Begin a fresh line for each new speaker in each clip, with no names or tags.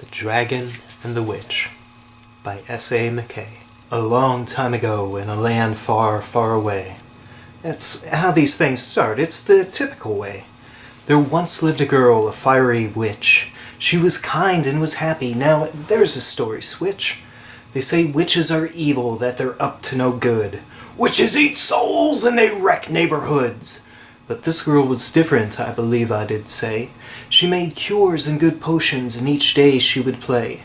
The Dragon and the Witch by S.A. McKay. A long time ago in a land far, far away. That's how these things start. It's the typical way. There once lived a girl, a fiery witch. She was kind and was happy. Now there's a story switch. They say witches are evil, that they're up to no good. Witches eat souls and they wreck neighborhoods. But this girl was different, I believe I did say. She made cures and good potions, and each day she would play.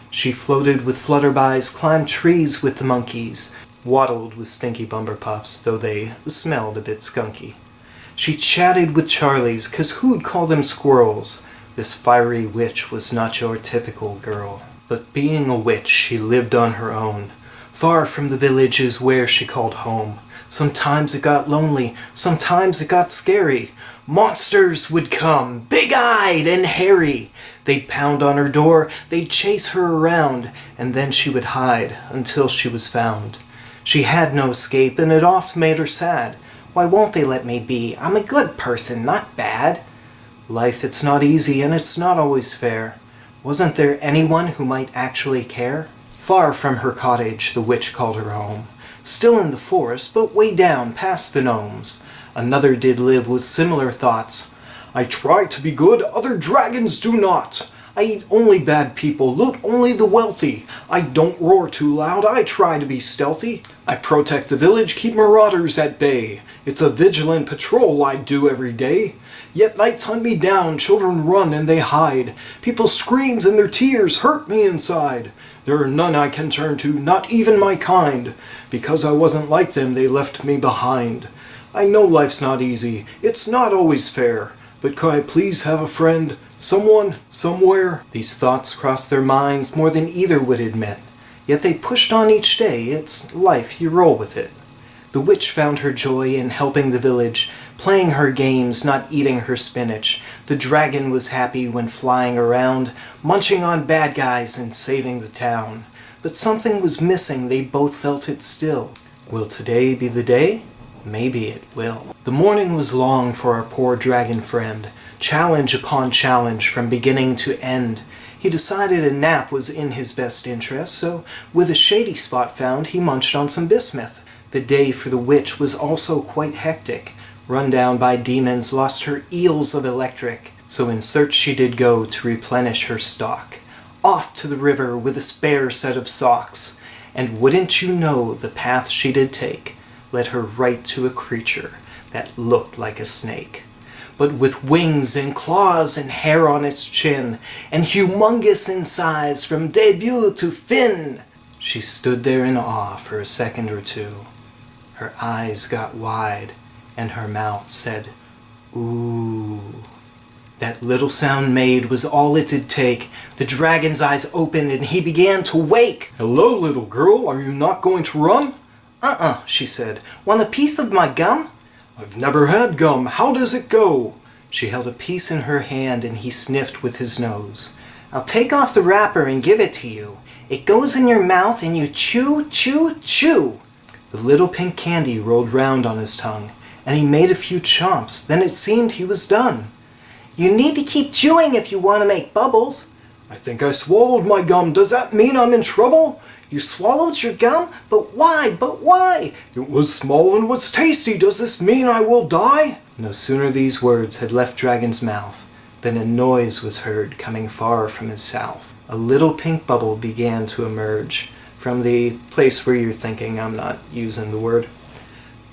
She floated with flutterbys, climbed trees with the monkeys, waddled with stinky bumperpuffs, though they smelled a bit skunky. She chatted with Charlies, 'cause who'd call them squirrels? This fiery witch was not your typical girl. But being a witch, she lived on her own. Far from the villages where she called home. Sometimes it got lonely, sometimes it got scary. Monsters would come, big-eyed and hairy. They'd pound on her door, they'd chase her around, and then she would hide until she was found. She had no escape, and it oft made her sad. Why won't they let me be? I'm a good person, not bad. Life, it's not easy, and it's not always fair. Wasn't there anyone who might actually care? Far from her cottage, the witch called her home. Still in the forest, but way down past the gnomes. Another did live with similar thoughts. I try to be good, other dragons do not. I eat only bad people, loot only the wealthy. I don't roar too loud, I try to be stealthy. I protect the village, keep marauders at bay. It's a vigilant patrol I do every day. Yet nights hunt me down, children run and they hide. People's screams and their tears hurt me inside. There are none I can turn to, not even my kind. Because I wasn't like them, they left me behind. I know life's not easy, it's not always fair. But could I please have a friend, someone, somewhere? These thoughts crossed their minds more than either would admit. Yet they pushed on each day, it's life, you roll with it. The witch found her joy in helping the village, playing her games, not eating her spinach. The dragon was happy when flying around, munching on bad guys and saving the town. But something was missing, they both felt it still. Will today be the day? Maybe it will. The morning was long for our poor dragon friend. Challenge upon challenge from beginning to end. He decided a nap was in his best interest, so with a shady spot found, he munched on some bismuth. The day for the witch was also quite hectic. Run down by demons, lost her eels of electric. So in search she did go to replenish her stock. Off to the river with a spare set of socks. And wouldn't you know the path she did take led her right to a creature that looked like a snake. But with wings and claws and hair on its chin, and humongous in size from debut to fin. She stood there in awe for a second or two. Her eyes got wide, and her mouth said, "Ooh." That little sound made was all it did take. The dragon's eyes opened and he began to wake. "Hello, little girl, are you not going to run?" She said. "Want a piece of my gum?" "I've never had gum, how does it go?" She held a piece in her hand and he sniffed with his nose. "I'll take off the wrapper and give it to you. It goes in your mouth and you chew, chew, chew." The little pink candy rolled round on his tongue, and he made a few chomps, then it seemed he was done. "You need to keep chewing if you want to make bubbles." "I think I swallowed my gum, does that mean I'm in trouble?" "You swallowed your gum? But why? But why?" "It was small and was tasty, does this mean I will die?" No sooner these words had left Dragon's mouth than a noise was heard coming far from his south. A little pink bubble began to emerge from the place where you're thinking, I'm not using the word.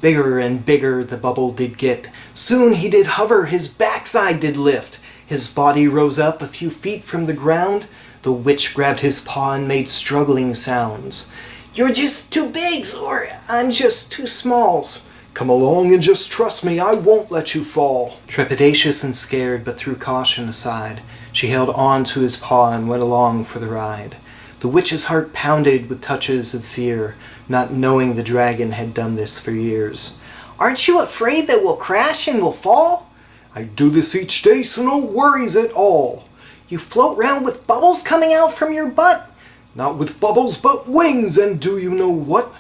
Bigger and bigger the bubble did get. Soon he did hover, his backside did lift. His body rose up a few feet from the ground. The witch grabbed his paw and made struggling sounds. "You're just too bigs, or I'm just too smalls." "Come along and just trust me, I won't let you fall." Trepidatious and scared, but threw caution aside, she held on to his paw and went along for the ride. The witch's heart pounded with touches of fear, not knowing the dragon had done this for years. "Aren't you afraid that we'll crash and we'll fall?" "I do this each day, so no worries at all." "You float round with bubbles coming out from your butt?" "Not with bubbles, but wings, and do you know what?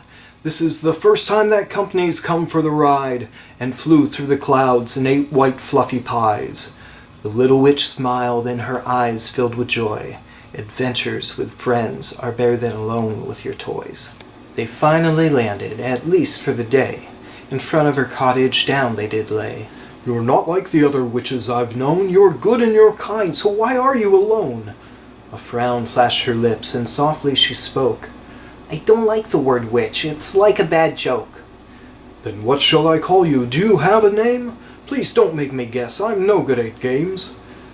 This is the first time that company's come for the ride, and flew through the clouds and ate white fluffy pies." The little witch smiled, and her eyes filled with joy. Adventures with friends are better than alone with your toys. They finally landed, at least for the day. In front of her cottage down they did lay. "You're not like the other witches I've known. You're good and you're kind, so why are you alone?" A frown flashed her lips, and softly she spoke. "I don't like the word witch. It's like a bad joke." "Then what shall I call you? Do you have a name? Please don't make me guess. I'm no good at games."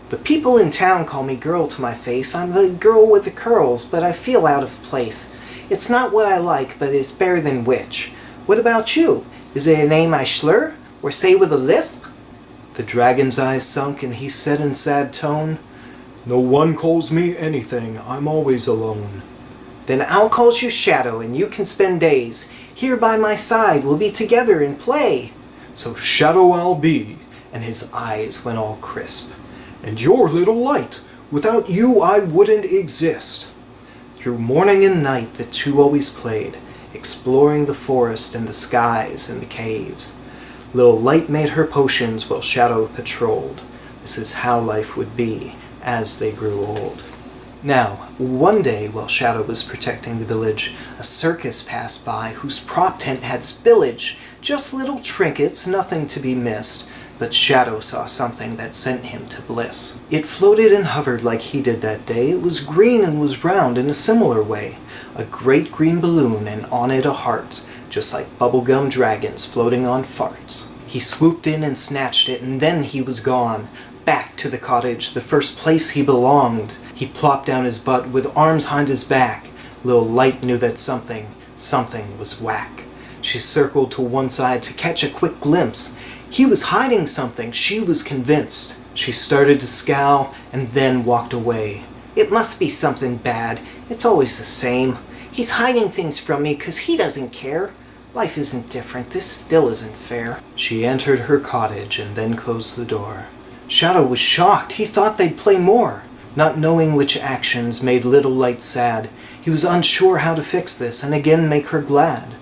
"The people in town call me girl to my face. I'm the girl with the curls, but I feel out of place. It's not what I like, but it's better than witch. What about you? Is it a name I slur, or say with a lisp?" The dragon's eyes sunk, and he said in sad tone, "No one calls me anything. I'm always alone." "Then I'll call you Shadow, and you can spend days here by my side. We'll be together and play."
"So Shadow I'll be," and his eyes went all crisp. "And your little light. Without you I wouldn't exist."
Through morning and night the two always played, exploring the forest and the skies and the caves. Little Light made her potions while Shadow patrolled. This is how life would be as they grew old. Now, one day while Shadow was protecting the village, a circus passed by whose prop tent had spillage. Just little trinkets, nothing to be missed. But Shadow saw something that sent him to bliss. It floated and hovered like he did that day. It was green and was round in a similar way. A great green balloon, and on it a heart, just like bubblegum dragons floating on farts. He swooped in and snatched it, and then he was gone. Back to the cottage, the first place he belonged. He plopped down his butt with arms behind his back. Little Light knew that something was whack. She circled to one side to catch a quick glimpse. He was hiding something, she was convinced. She started to scowl and then walked away. "It must be something bad. It's always the same. He's hiding things from me 'cause he doesn't care. Life isn't different. This still isn't fair." She entered her cottage and then closed the door. Shadow was shocked. He thought they'd play more. Not knowing which actions made Little Light sad, he was unsure how to fix this and again make her glad.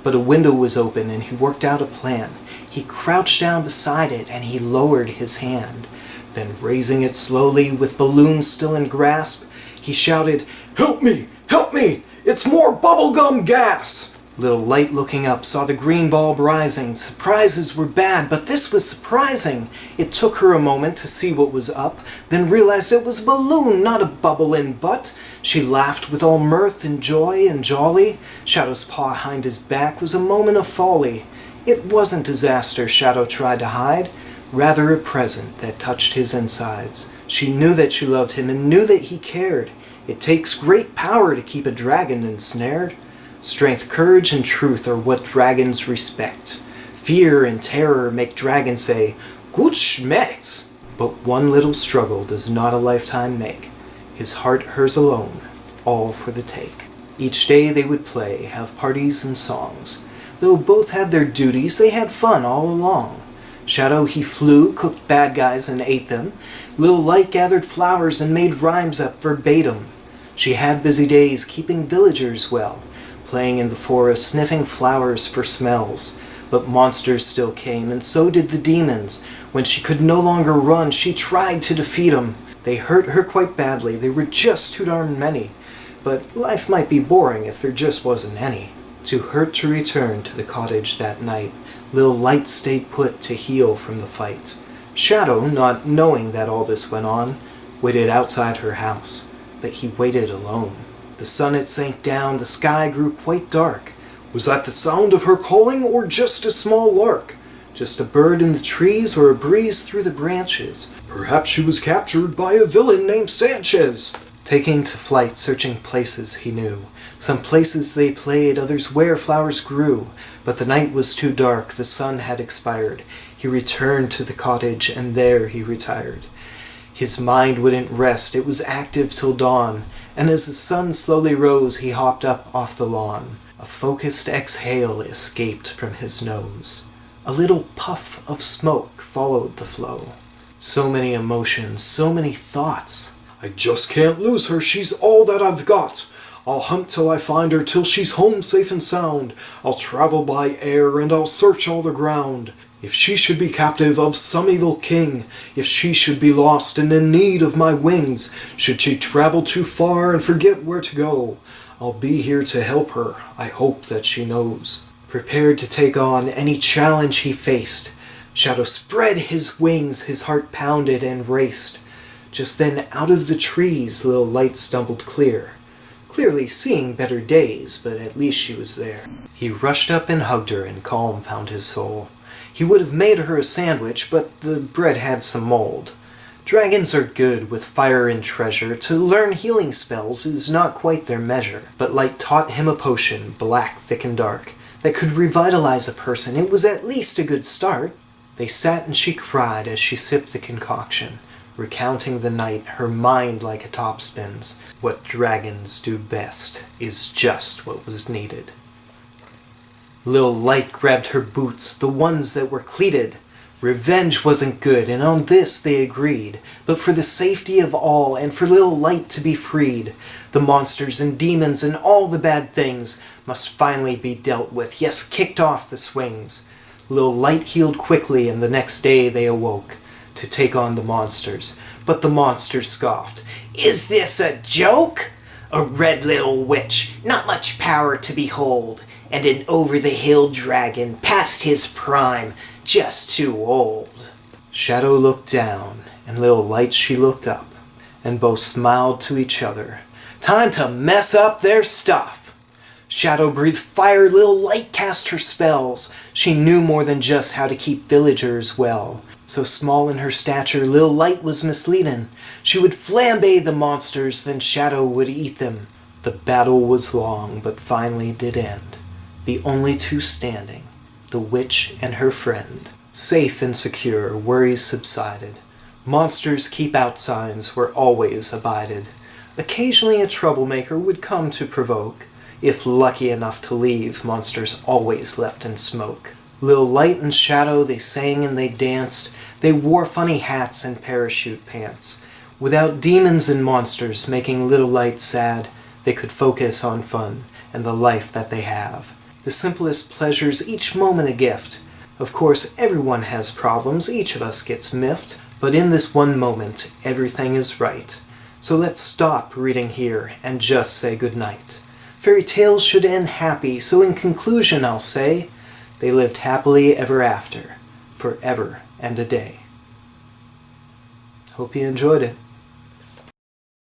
But a window was open and he worked out a plan. He crouched down beside it and he lowered his hand. Then raising it slowly with balloons still in grasp, he shouted, "Help me! Help me! It's more bubblegum gas!" Little Light, looking up, saw the green bulb rising. Surprises were bad, but this was surprising. It took her a moment to see what was up, then realized it was a balloon, not a bubble in butt. She laughed with all mirth and joy and jolly. Shadow's paw behind his back was a moment of folly. It wasn't disaster Shadow tried to hide, rather a present that touched his insides. She knew that she loved him and knew that he cared. It takes great power to keep a dragon ensnared. Strength, courage, and truth are what dragons respect. Fear and terror make dragons say, "Gut schmeckt." But one little struggle does not a lifetime make. His heart hers alone, all for the take. Each day they would play, have parties and songs. Though both had their duties, they had fun all along. Shadow he flew, cooked bad guys and ate them. Little Light gathered flowers and made rhymes up verbatim. She had busy days keeping villagers well, playing in the forest, sniffing flowers for smells. But monsters still came, and so did the demons. When she could no longer run, she tried to defeat them. They hurt her quite badly, they were just too darn many. But life might be boring if there just wasn't any. Too hurt to return to the cottage that night, Little Light stayed put to heal from the fight. Shadow, not knowing that all this went on, waited outside her house, but he waited alone. The sun it sank down, the sky grew quite dark. Was that the sound of her calling, or just a small lark? Just a bird in the trees, or a breeze through the branches? Perhaps she was captured by a villain named Sanchez. Taking to flight, searching places he knew. Some places they played, others where flowers grew. But the night was too dark, the sun had expired. He returned to the cottage, and there he retired. His mind wouldn't rest, it was active till dawn. And as the sun slowly rose, he hopped up off the lawn. A focused exhale escaped from his nose. A little puff of smoke followed the flow. So many emotions, so many thoughts.
I just can't lose her, she's all that I've got. I'll hunt till I find her, till she's home safe and sound. I'll travel by air and I'll search all the ground. If she should be captive of some evil king, if she should be lost and in need of my wings, should she travel too far and forget where to go, I'll be here to help her, I hope that she knows. Prepared to take on any challenge he faced, Shadow spread his wings, his heart pounded and raced. Just then out of the trees Lil Light stumbled clear, clearly seeing better days, but at least she was there. He rushed up and hugged her, and calm found his soul. He would have made her a sandwich, but the bread had some mold. Dragons are good with fire and treasure. To learn healing spells is not quite their measure. But Light taught him a potion, black, thick, and dark, that could revitalize a person. It was at least a good start. They sat and she cried as she sipped the concoction, recounting the night, her mind like a topspin's. What dragons do best is just what was needed. Lil Light grabbed her boots, the ones that were cleated. Revenge wasn't good, and on this they agreed. But for the safety of all, and for Lil Light to be freed, the monsters and demons and all the bad things must finally be dealt with, yes, kicked off the swings. Lil Light healed quickly, and the next day they awoke to take on the monsters. But the monsters scoffed. "Is this a joke? A red little witch, not much power to behold, and an over-the-hill dragon past his prime, just too old." Shadow looked down, and Lil Light she looked up, and both smiled to each other. Time to mess up their stuff! Shadow breathed fire, Lil Light cast her spells. She knew more than just how to keep villagers well. So small in her stature, Lil Light was misleading. She would flambe the monsters, then Shadow would eat them. The battle was long, but finally did end. The only two standing, the witch and her friend. Safe and secure, worries subsided. Monsters keep out signs were always abided. Occasionally a troublemaker would come to provoke. If lucky enough to leave, monsters always left in smoke. Lil Light and Shadow, they sang and they danced. They wore funny hats and parachute pants. Without demons and monsters making Lil Light sad, they could focus on fun and the life that they have. The simplest pleasures, each moment a gift. Of course, everyone has problems, each of us gets miffed, but in this one moment, everything is right. So let's stop reading here and just say goodnight. Fairy tales should end happy, so in conclusion I'll say, they lived happily ever after, forever and a day. Hope you enjoyed it.